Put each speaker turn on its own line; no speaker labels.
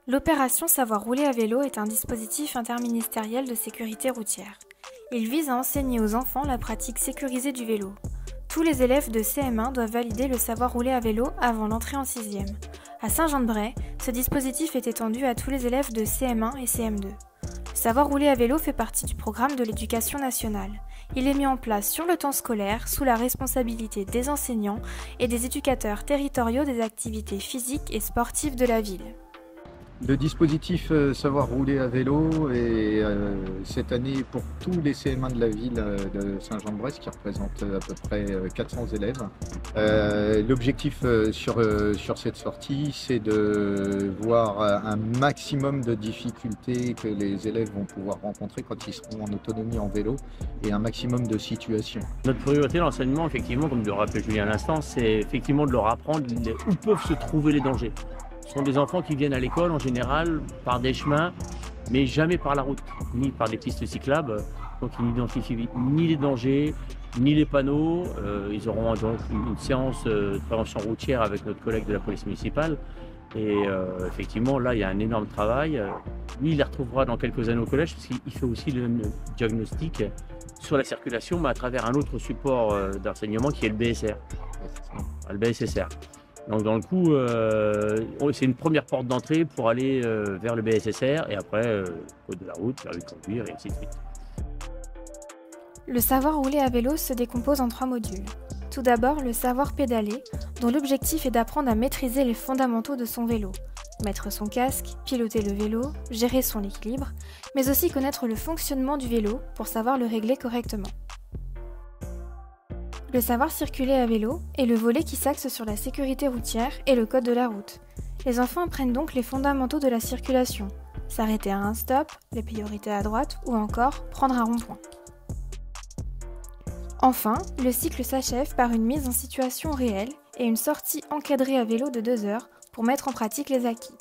L'opération Savoir rouler à vélo est un dispositif interministériel de sécurité routière. Il vise à enseigner aux enfants la pratique sécurisée du vélo. Tous les élèves de CM1 doivent valider le savoir rouler à vélo avant l'entrée en 6e. À Saint-Jean-de-Bray, ce dispositif est étendu à tous les élèves de CM1 et CM2. Le savoir rouler à vélo fait partie du programme de l'Éducation nationale. Il est mis en place sur le temps scolaire sous la responsabilité des enseignants et des éducateurs territoriaux des activités physiques et sportives de la ville.
Le dispositif Savoir rouler à vélo est cette année pour tous les CM1 de la ville de Saint-Jean-de-Bray, qui représente à peu près 400 élèves. L'objectif sur cette sortie, c'est de voir un maximum de difficultés que les élèves vont pouvoir rencontrer quand ils seront en autonomie en vélo et un maximum de situations.
Notre priorité, l'enseignement, effectivement, comme le rappelait Julien à l'instant, c'est effectivement de leur apprendre où peuvent se trouver les dangers. Ce sont des enfants qui viennent à l'école en général par des chemins, mais jamais par la route, ni par des pistes cyclables. Donc ils n'identifient ni les dangers, ni les panneaux. Ils auront donc une séance de prévention routière avec notre collègue de la police municipale. Et effectivement, là, il y a un énorme travail. Lui, il les retrouvera dans quelques années au collège, parce qu'il fait aussi le diagnostic sur la circulation, mais à travers un autre support d'enseignement qui est le BSR, le BSSR. Donc dans le coup, c'est une première porte d'entrée pour aller vers le BSSR et après, code de la route, permis de conduire et ainsi de suite.
Le savoir rouler à vélo se décompose en 3 modules. Tout d'abord, le savoir pédaler, dont l'objectif est d'apprendre à maîtriser les fondamentaux de son vélo. Mettre son casque, piloter le vélo, gérer son équilibre, mais aussi connaître le fonctionnement du vélo pour savoir le régler correctement. Le savoir circuler à vélo est le volet qui s'axe sur la sécurité routière et le code de la route. Les enfants apprennent donc les fondamentaux de la circulation, s'arrêter à un stop, les priorités à droite ou encore prendre un rond-point. Enfin, le cycle s'achève par une mise en situation réelle et une sortie encadrée à vélo de 2 heures pour mettre en pratique les acquis.